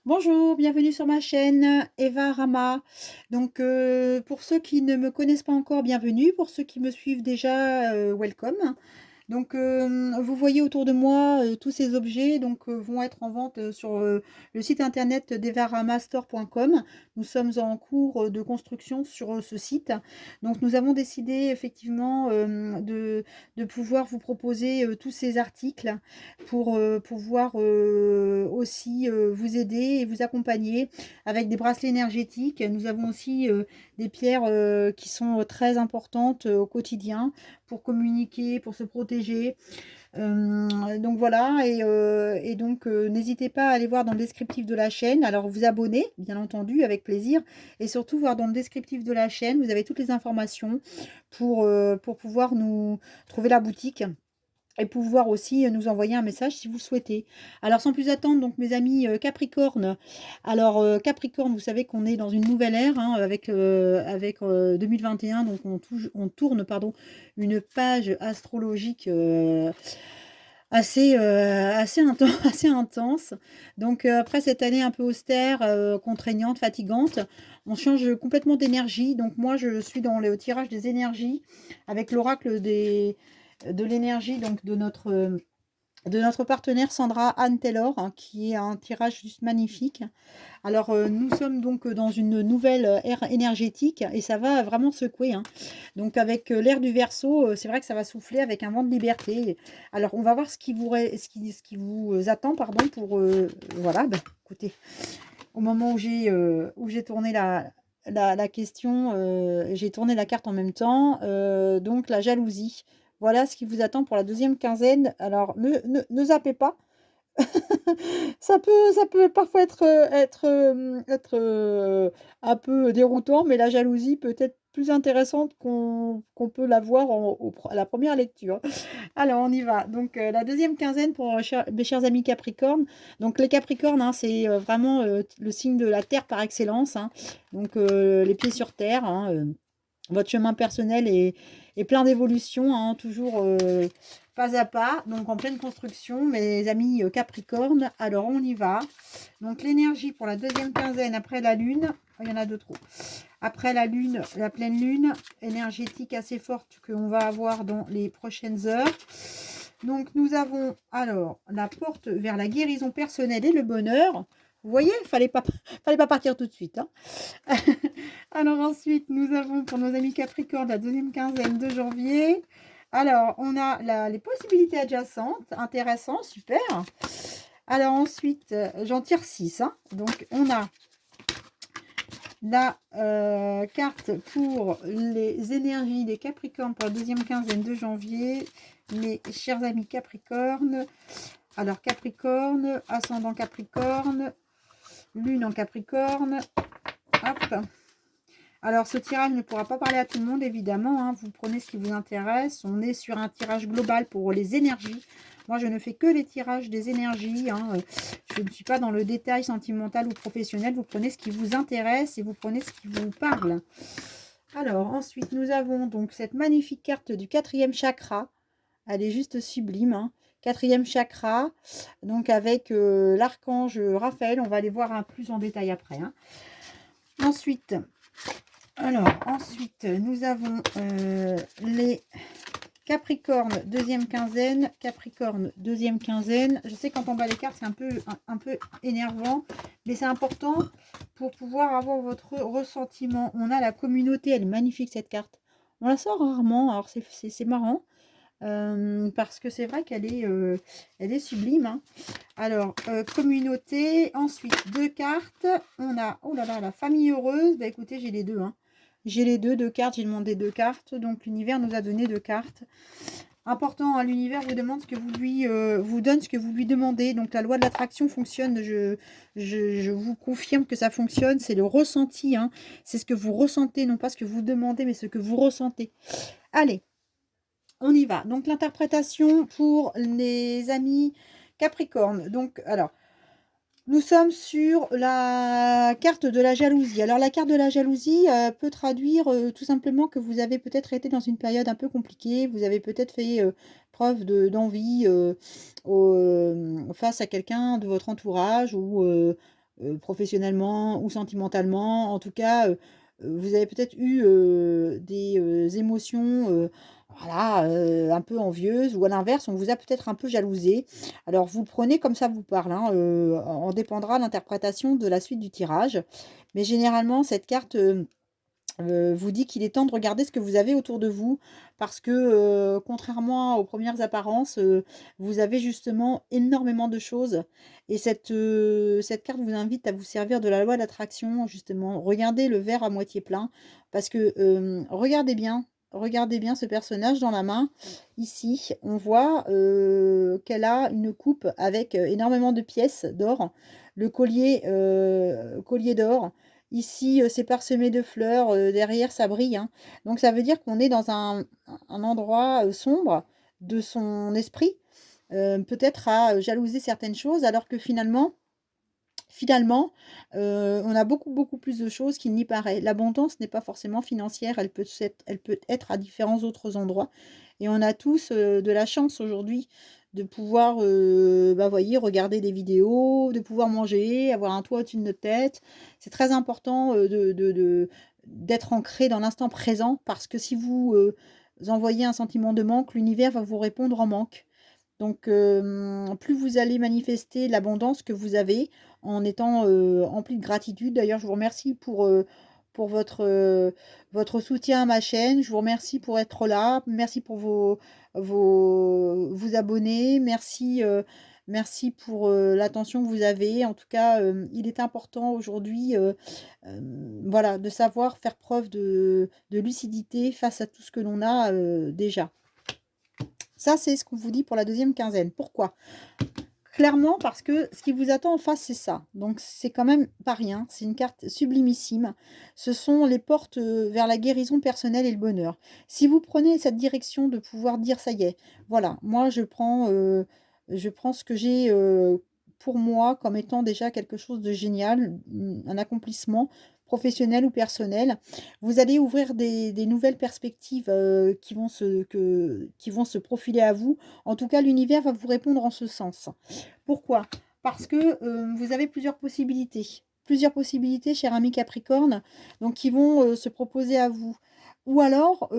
Bonjour, bienvenue sur ma chaîne Eva Rama. Donc, pour ceux qui ne me connaissent pas encore, bienvenue. Pour ceux qui me suivent déjà, welcome. Donc, vous voyez autour de moi tous ces objets vont être en vente sur le site internet d'evaramastore.com. Nous sommes en cours de construction sur ce site. Donc, nous avons décidé effectivement de pouvoir vous proposer tous ces articles pour pouvoir aussi vous aider et vous accompagner avec des bracelets énergétiques. Nous avons aussi des pierres qui sont très importantes au quotidien pour communiquer, pour se protéger. Donc voilà, et donc n'hésitez pas à aller voir dans le descriptif de la chaîne. Alors vous abonner, bien entendu, avec plaisir, et surtout voir dans le descriptif de la chaîne, vous avez toutes les informations pour pouvoir nous trouver la boutique et pouvoir aussi nous envoyer un message si vous le souhaitez. Alors sans plus attendre, donc mes amis Capricorne. Alors Capricorne, vous savez qu'on est dans une nouvelle ère hein, avec 2021, donc on tourne pardon, une page astrologique assez intense, assez intense. Donc après cette année un peu austère, contraignante, fatigante, on change complètement d'énergie. Donc moi je suis dans le tirage des énergies avec l'oracle de l'énergie donc de notre partenaire Sandra Anne Taylor, hein, qui est un tirage juste magnifique. Alors nous sommes donc dans une nouvelle ère énergétique et ça va vraiment secouer, hein. Donc avec l'ère du Verseau, c'est vrai que ça va souffler avec un vent de liberté. Alors on va voir ce qui vous attend pardon pour voilà, bah, écoutez, au moment où j'ai tourné la question, j'ai tourné la carte en même temps, donc la jalousie. Voilà ce qui vous attend pour la deuxième quinzaine. Alors ne zappez pas. Ça peut parfois être un peu déroutant, mais la jalousie peut être plus intéressante qu'on peut la voir à la première lecture. Alors on y va. Donc la deuxième quinzaine pour mes chers amis Capricorne. Donc les Capricornes, hein, c'est vraiment le signe de la terre par excellence, hein. Donc les pieds sur terre, hein, votre chemin personnel est plein d'évolution, hein, toujours pas à pas, donc en pleine construction, mes amis Capricorne. Alors on y va. Donc l'énergie pour la deuxième quinzaine après la lune, oh, il y en a deux trop. Après la lune, la pleine lune, énergétique assez forte qu'on va avoir dans les prochaines heures. Donc nous avons alors la porte vers la guérison personnelle et le bonheur. Vous voyez, fallait pas partir tout de suite, hein. Alors ensuite, nous avons pour nos amis Capricorne la deuxième quinzaine de janvier. Alors, on a les possibilités adjacentes, intéressant, super. Alors ensuite, j'en tire 6, hein. Donc, on a la carte pour les énergies des Capricornes pour la deuxième quinzaine de janvier. Mes chers amis Capricorne. Alors, Capricorne, ascendant Capricorne, lune en Capricorne. Hop. Alors, ce tirage ne pourra pas parler à tout le monde, évidemment, hein. Vous prenez ce qui vous intéresse. On est sur un tirage global pour les énergies. Moi, je ne fais que les tirages des énergies, hein. Je ne suis pas dans le détail sentimental ou professionnel. Vous prenez ce qui vous intéresse et vous prenez ce qui vous parle. Alors, ensuite, nous avons donc cette magnifique carte du quatrième chakra. Elle est juste sublime, hein. Quatrième chakra, donc avec l'archange Raphaël. On va aller voir un plus en détail après, hein. Ensuite, nous avons les Capricornes, deuxième quinzaine. Capricorne, deuxième quinzaine. Je sais quand on bat les cartes, c'est un peu énervant, mais c'est important pour pouvoir avoir votre ressentiment. On a la communauté, elle est magnifique cette carte. On la sort rarement, alors c'est marrant. Parce que c'est vrai elle est sublime, hein. Alors, communauté, ensuite deux cartes. On a, oh là là, la famille heureuse. Bah écoutez, j'ai les deux, hein. J'ai les deux cartes, j'ai demandé deux cartes. Donc l'univers nous a donné deux cartes. Important, hein, l'univers vous demande ce que vous lui vous donne ce que vous lui demandez. Donc la loi de l'attraction fonctionne. Je vous confirme que ça fonctionne. C'est le ressenti, hein. C'est ce que vous ressentez, non pas ce que vous demandez, mais ce que vous ressentez. Allez, on y va. Donc l'interprétation pour les amis Capricorne. Donc alors, nous sommes sur la carte de la jalousie. Alors la carte de la jalousie peut traduire tout simplement que vous avez peut-être été dans une période un peu compliquée. Vous avez peut-être fait preuve d'envie face à quelqu'un de votre entourage ou professionnellement ou sentimentalement. En tout cas, vous avez peut-être eu, des, émotions, voilà, un peu envieuses ou à l'inverse, on vous a peut-être un peu jalousé. Alors vous le prenez comme ça vous parle, hein, en dépendra l'interprétation de la suite du tirage. Mais généralement cette carte, vous dit qu'il est temps de regarder ce que vous avez autour de vous parce que, contrairement aux premières apparences, vous avez justement énormément de choses et cette carte vous invite à vous servir de la loi d'attraction justement. Regardez le verre à moitié plein parce que, regardez bien ce personnage dans la main. Ici, on voit, qu'elle a une coupe avec, énormément de pièces d'or. Le collier d'or. Ici, c'est parsemé de fleurs, derrière ça brille, hein. Donc ça veut dire qu'on est dans un endroit, sombre de son esprit, peut-être à jalouser certaines choses alors que finalement, on a beaucoup, beaucoup plus de choses qu'il n'y paraît. L'abondance n'est pas forcément financière, elle peut être à différents autres endroits et on a tous, de la chance aujourd'hui de pouvoir, bah, voyez, regarder des vidéos, de pouvoir manger, avoir un toit au-dessus de notre tête. C'est très important, d'être ancré dans l'instant présent parce que si vous, envoyez un sentiment de manque, l'univers va vous répondre en manque. Donc, plus vous allez manifester l'abondance que vous avez en étant, empli de gratitude. D'ailleurs, je vous remercie pour votre soutien à ma chaîne. Je vous remercie pour être là. Merci pour vous abonner. Merci pour, l'attention que vous avez. En tout cas, il est important aujourd'hui, voilà, de savoir faire preuve de lucidité face à tout ce que l'on a, déjà. Ça, c'est ce qu'on vous dit pour la deuxième quinzaine. Pourquoi? Clairement parce que ce qui vous attend en face, c'est ça. Donc c'est quand même pas rien, c'est une carte sublimissime. Ce sont les portes, vers la guérison personnelle et le bonheur. Si vous prenez cette direction de pouvoir dire: «Ça y est, voilà, moi je prends ce que j'ai, pour moi comme étant déjà quelque chose de génial, un accomplissement professionnel ou personnel». Vous allez ouvrir des nouvelles perspectives, qui vont se profiler à vous. En tout cas, l'univers va vous répondre en ce sens. Pourquoi? Parce que, vous avez plusieurs possibilités. Plusieurs possibilités, cher ami Capricorne, donc qui vont, se proposer à vous. Ou alors,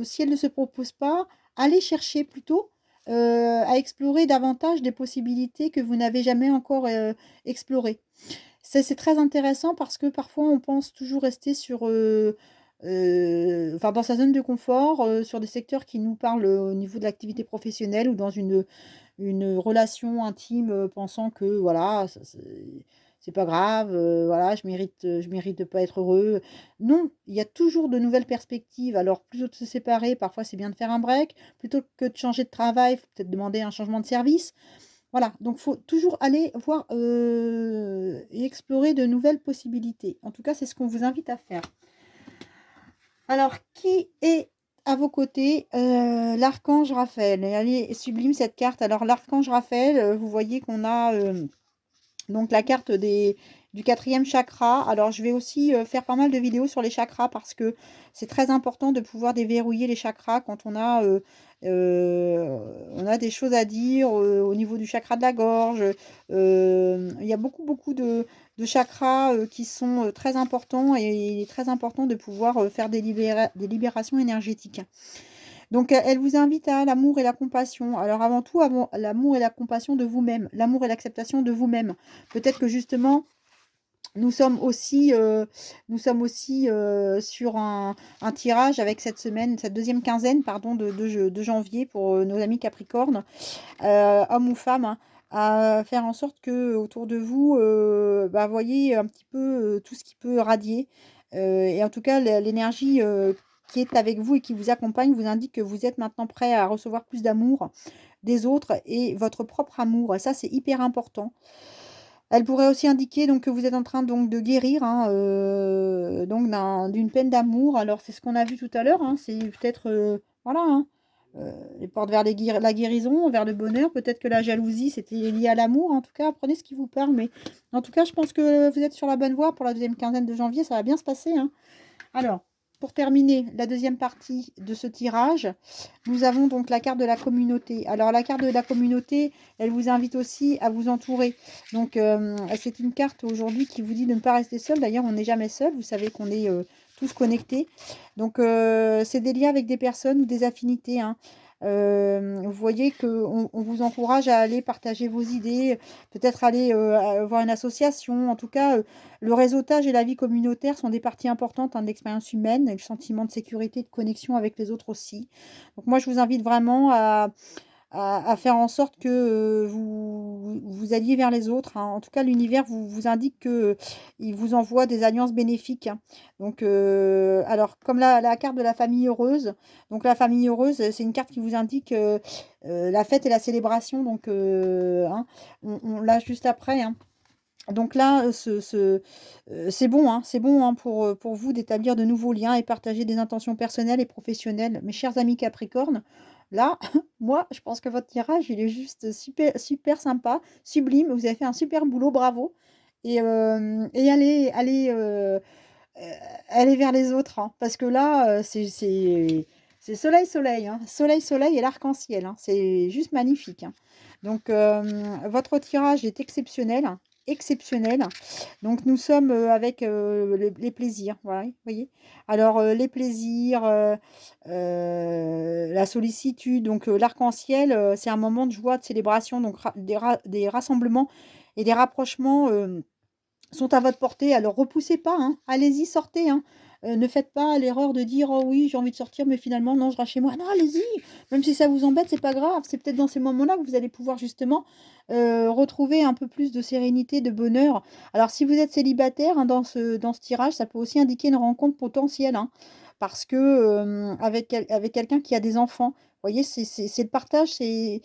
si elles ne se proposent pas, allez chercher plutôt, à explorer davantage des possibilités que vous n'avez jamais encore, explorées. C'est très intéressant parce que parfois on pense toujours rester sur, enfin dans sa zone de confort, sur des secteurs qui nous parlent, au niveau de l'activité professionnelle ou dans une relation intime, pensant que voilà, ça c'est pas grave, voilà, je mérite de pas être heureux. Non, il y a toujours de nouvelles perspectives. Alors plutôt que de se séparer, parfois c'est bien de faire un break. Plutôt que de changer de travail, faut peut-être demander un changement de service. Voilà, donc faut toujours aller voir, et explorer de nouvelles possibilités. En tout cas, c'est ce qu'on vous invite à faire. Alors, qui est à vos côtés? L'archange Raphaël. Et elle est sublime cette carte. Alors l'archange Raphaël, vous voyez qu'on a, donc la carte du quatrième chakra. Alors je vais aussi, faire pas mal de vidéos sur les chakras parce que c'est très important de pouvoir déverrouiller les chakras quand on a des choses à dire, au niveau du chakra de la gorge. Il y a beaucoup, beaucoup de chakras, qui sont, très importants et il est très important de pouvoir, faire des libérations énergétiques. Donc, elle vous invite à l'amour et la compassion. Alors avant tout, avant l'amour et la compassion de vous-même, l'amour et l'acceptation de vous-même. Peut-être que justement, nous sommes aussi, sur un tirage avec cette semaine, cette deuxième quinzaine, pardon, de janvier pour, nos amis Capricornes, hommes ou femmes, hein, à faire en sorte que autour de vous, bah, voyez un petit peu, tout ce qui peut radier, et en tout cas l'énergie, qui est avec vous et qui vous accompagne vous indique que vous êtes maintenant prêt à recevoir plus d'amour des autres et votre propre amour et ça, c'est hyper important. Elle pourrait aussi indiquer donc que vous êtes en train donc de guérir, hein, donc d'une peine d'amour. Alors c'est ce qu'on a vu tout à l'heure, hein, c'est peut-être, voilà, hein, les portes vers la guérison, vers le bonheur. Peut-être que la jalousie, c'était lié à l'amour. En tout cas, prenez ce qui vous parle. Mais en tout cas, je pense que vous êtes sur la bonne voie pour la deuxième quinzaine de janvier. Ça va bien se passer, hein. Alors, pour terminer la deuxième partie de ce tirage, nous avons donc la carte de la communauté. Alors la carte de la communauté, elle vous invite aussi à vous entourer. Donc c'est une carte aujourd'hui qui vous dit de ne pas rester seul. D'ailleurs, on n'est jamais seul. Vous savez qu'on est tous connectés. Donc c'est des liens avec des personnes ou des affinités, hein. Vous voyez qu'on on vous encourage à aller partager vos idées, peut-être aller voir une association. En tout cas, le réseautage et la vie communautaire sont des parties importantes, hein, de l'expérience humaine, et le sentiment de sécurité, de connexion avec les autres aussi. Donc moi, je vous invite vraiment à faire en sorte que vous alliez vers les autres, hein. En tout cas, l'univers vous indique que il vous envoie des alliances bénéfiques, hein. Donc, alors, comme la carte de la famille heureuse, donc la famille heureuse, c'est une carte qui vous indique la fête et la célébration. Donc, hein, on l'a juste après, hein. Donc là, c'est bon, hein, pour vous d'établir de nouveaux liens et partager des intentions personnelles et professionnelles. Mes chers amis Capricorne, là, moi, je pense que votre tirage, il est juste super, super sympa, sublime. Vous avez fait un super boulot, bravo. Et allez vers les autres, hein, parce que là, c'est soleil, soleil, hein, soleil, soleil et l'arc-en-ciel, hein, c'est juste magnifique, hein. Donc, votre tirage est exceptionnel, hein, exceptionnel. Donc, nous sommes avec les plaisirs, voilà, vous voyez. Alors, les plaisirs, la sollicitude, donc l'arc-en-ciel, c'est un moment de joie, de célébration, donc des rassemblements et des rapprochements. Sont à votre portée, alors repoussez pas, hein. Allez-y, sortez, hein. Ne faites pas l'erreur de dire: «Oh oui, j'ai envie de sortir, mais finalement non, je reste chez moi». Non, allez-y! Même si ça vous embête, c'est pas grave. C'est peut-être dans ces moments-là que vous allez pouvoir justement, retrouver un peu plus de sérénité, de bonheur. Alors si vous êtes célibataire, hein, dans ce tirage, ça peut aussi indiquer une rencontre potentielle, hein, parce que, avec quelqu'un qui a des enfants. Vous voyez, c'est le partage, c'est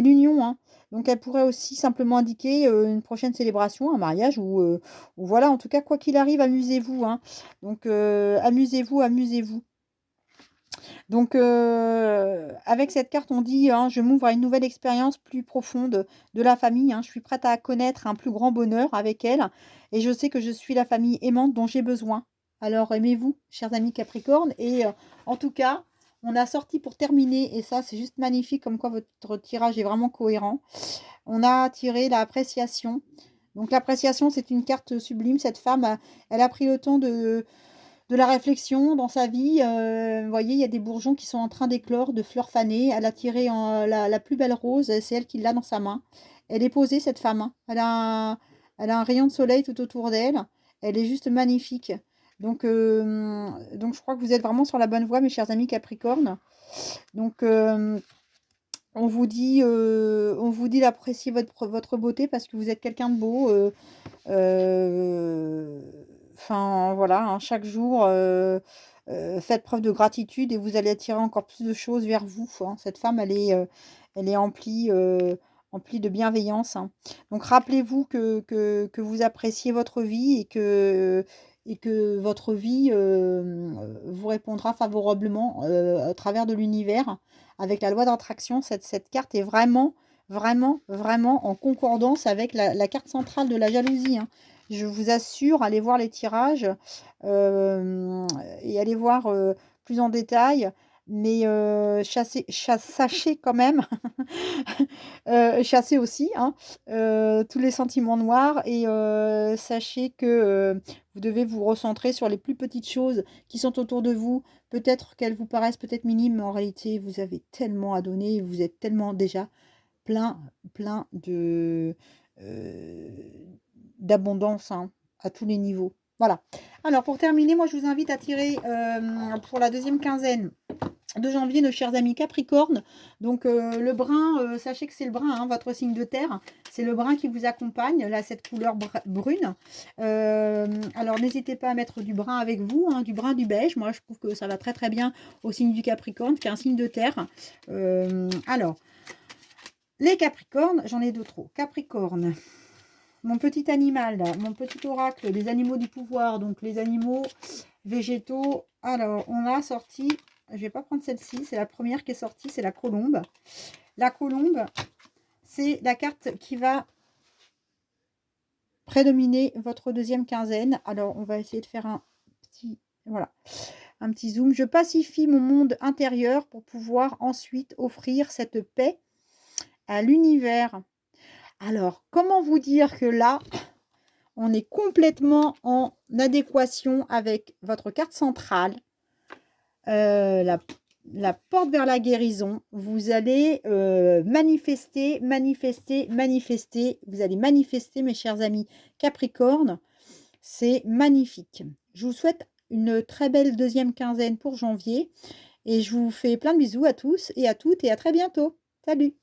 l'union, hein. Donc elle pourrait aussi simplement indiquer, une prochaine célébration, un mariage ou voilà, en tout cas, quoi qu'il arrive, amusez-vous, hein. Donc amusez-vous, amusez-vous. Donc avec cette carte, on dit, hein: «Je m'ouvre à une nouvelle expérience plus profonde de la famille, hein. Je suis prête à connaître un plus grand bonheur avec elle et je sais que je suis la famille aimante dont j'ai besoin». Alors aimez-vous, chers amis Capricorne et en tout cas, on a sorti pour terminer et ça, c'est juste magnifique comme quoi votre tirage est vraiment cohérent. On a tiré l'appréciation. Donc l'appréciation, c'est une carte sublime. Cette femme, elle a pris le temps de la réflexion dans sa vie. Vous voyez, il y a des bourgeons qui sont en train d'éclore, de fleurs fanées. Elle a tiré la plus belle rose, c'est elle qui l'a dans sa main. Elle est posée, cette femme, hein. Elle a un rayon de soleil tout autour d'elle. Elle est juste magnifique. Donc je crois que vous êtes vraiment sur la bonne voie, mes chers amis Capricorne. Donc, on vous dit d'apprécier votre beauté parce que vous êtes quelqu'un de beau. Heu, enfin voilà, hein, chaque jour, faites preuve de gratitude et vous allez attirer encore plus de choses vers vous, hein. Cette femme, elle est emplie de bienveillance, hein. Donc rappelez-vous que vous appréciez votre vie et que votre vie, vous répondra favorablement, à travers de l'univers. Avec la loi d'attraction, cette carte est vraiment, vraiment, vraiment en concordance avec la carte centrale de la jalousie, hein. Je vous assure, allez voir les tirages, hem et allez voir, plus en détail. Mais sachez quand même, chassez aussi, hein, tous les sentiments noirs et sachez que, vous devez vous recentrer sur les plus petites choses qui sont autour de vous. Peut-être qu'elles vous paraissent peut-être minimes, mais en réalité, vous avez tellement à donner, vous êtes tellement déjà plein, plein heu, d'abondance, hein, à tous les niveaux. Voilà. Alors pour terminer, moi je vous invite à tirer, pour la deuxième quinzaine de janvier, nos chers amis Capricorne. Donc le brun, sachez que c'est le brun, hein, votre signe de terre. C'est le brun qui vous accompagne, là, cette couleur brune. Alors n'hésitez pas à mettre du brun avec vous, hein, du brun, du beige. Moi, je trouve que ça va très très bien au signe du Capricorne, qui est un signe de terre. Alors, les Capricornes, j'en ai deux trop. Capricorne, mon petit animal, là, mon petit oracle des animaux du pouvoir, donc les animaux végétaux. Alors, on a sorti, je vais pas prendre celle-ci, c'est la première qui est sortie, c'est la colombe. La colombe, c'est la carte qui va prédominer votre deuxième quinzaine. Alors, on va essayer de faire un petit, voilà, un petit zoom. Je pacifie mon monde intérieur pour pouvoir ensuite offrir cette paix à l'univers. Alors, comment vous dire que là, on est complètement en adéquation avec votre carte centrale, la porte vers la guérison. Vous allez manifester, manifester, manifester. Vous allez manifester, mes chers amis Capricorne. C'est magnifique. Je vous souhaite une très belle deuxième quinzaine pour janvier. Et je vous fais plein de bisous à tous et à toutes et à très bientôt. Salut!